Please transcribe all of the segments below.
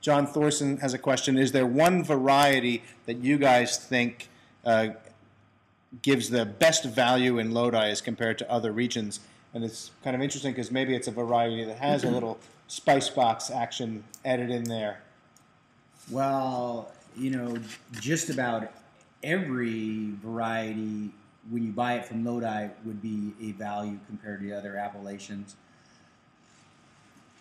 John Thorson has a question. Is there one variety that you guys think gives the best value in Lodi as compared to other regions? And it's kind of interesting because maybe it's a variety that has a little spice box action added in there. Well, you know, just about every variety, when you buy it from Lodi, would be a value compared to other appellations.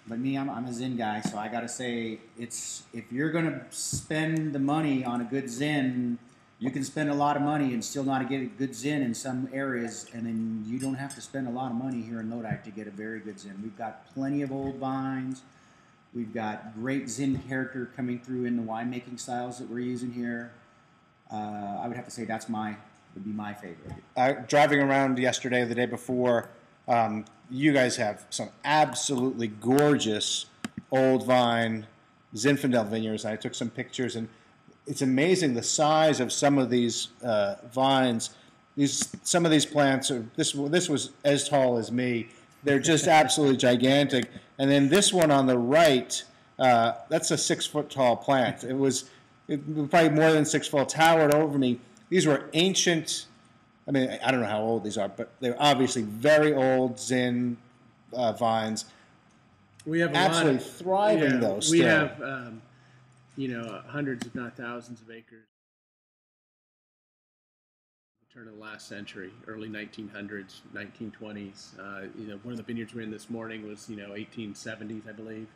But me, I'm a Zin guy, so I got to say, if you're going to spend the money on a good Zin, you can spend a lot of money and still not get a good Zin in some areas, and then you don't have to spend a lot of money here in Lodi to get a very good Zin. We've got plenty of old vines. We've got great Zin character coming through in the winemaking styles that we're using here. I would have to say would be my favorite. Driving around yesterday, the day before, you guys have some absolutely gorgeous old vine Zinfandel vineyards. I took some pictures, and it's amazing the size of some of these vines. Some of these plants are this was as tall as me. They're just absolutely gigantic. And then this one on the right, that's a 6-foot tall plant. It was probably more than 6 foot, towered over me. These were ancient. I mean, I don't know how old these are, but they're obviously very old Zin vines. We have absolutely thriving though. We have, you know, hundreds, if not thousands, of acres. Turn of the last century, early 1900s, 1920s. You know, one of the vineyards we're in this morning was, 1870s, I believe.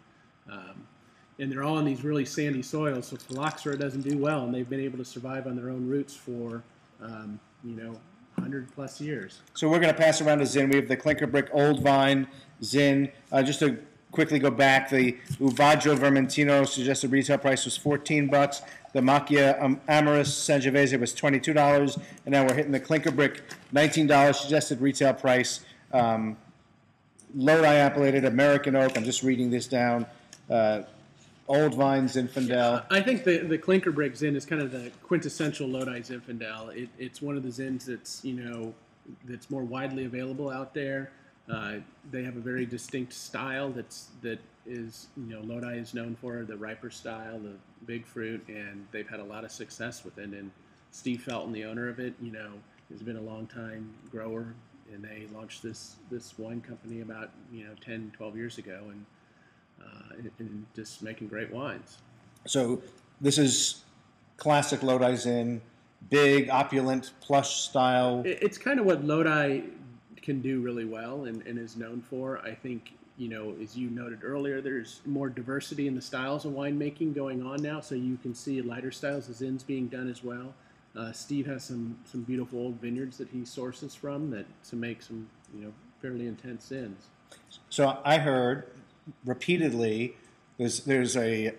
And they're all in these really sandy soils, so phylloxera doesn't do well, and they've been able to survive on their own roots for, 100+ years. So we're going to pass around a Zin. We have the Clinker Brick Old Vine Zin. Just to quickly go back, the Uvaggio Vermentino suggested retail price was $14. The Macchia Amorous Sangiovese was $22, and now we're hitting the Clinker Brick, $19 suggested retail price. Lodi appellated American Oak. I'm just reading this down. Old Vine Zinfandel. I think the Clinker Brick Zin is kind of the quintessential Lodi Zinfandel. It's one of the Zins that's that's more widely available out there. They have a very distinct style that is Lodi is known for, the riper style, the big fruit, and they've had a lot of success with it. And Steve Felton, the owner of it, has been a long time grower, and they launched this wine company about 10, 12 years ago, and just making great wines. So this is classic Lodi Zin, big, opulent, plush style. It's kind of what Lodi can do really well and is known for. I think, as you noted earlier, there's more diversity in the styles of winemaking going on now, so you can see lighter styles of Zins being done as well. Steve has some beautiful old vineyards that he sources from to make some fairly intense Zins. So I heard repeatedly there's a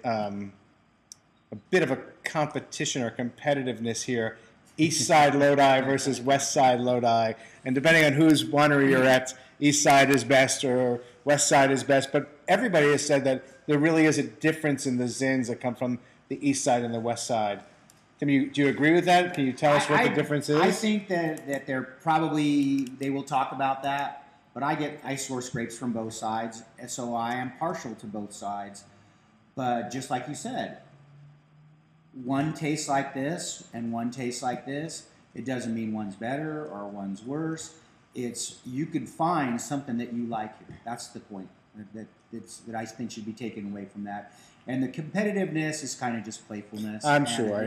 bit of a competition or competitiveness here. East Side Lodi versus West Side Lodi, and depending on whose winery you're at, East Side is best or West Side is best. But everybody has said that there really is a difference in the Zins that come from the East Side and the West Side. Do you agree with that? Can you tell us what the difference is? I think that they will talk about that. But I source grapes from both sides, and so I am partial to both sides. But just like you said, one tastes like this and one tastes like this. It doesn't mean one's better or one's worse. You could find something that you like here. That's the point that I think should be taken away from that. And the competitiveness is kind of just playfulness. I'm sure.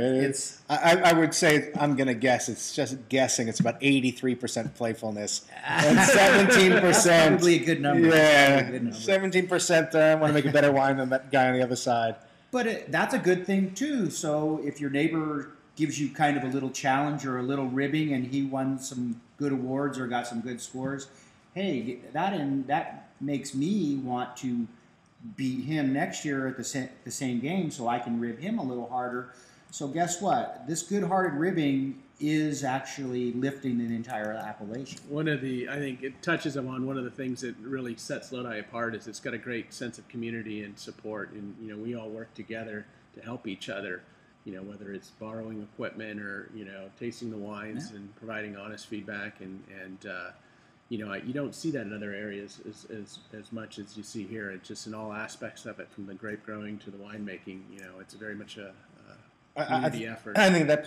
I would say, I'm going to guess, it's just guessing, it's about 83% playfulness. And 17%. That's probably a good number. Yeah, 17% I want to make a better wine than that guy on the other side. But that's a good thing, too. So if your neighbor gives you kind of a little challenge or a little ribbing and he won some good awards or got some good scores, hey, that makes me want to beat him next year at the same game so I can rib him a little harder. So guess what? This good-hearted ribbing is actually lifting an entire appellation. I think it touches on one of the things that really sets Lodi apart is it's got a great sense of community and support, and we all work together to help each other, whether it's borrowing equipment or tasting the wines and providing honest feedback, and you don't see that in other areas as much as you see here. It's just in all aspects of it, from the grape growing to the winemaking. It's very much a community effort. I think that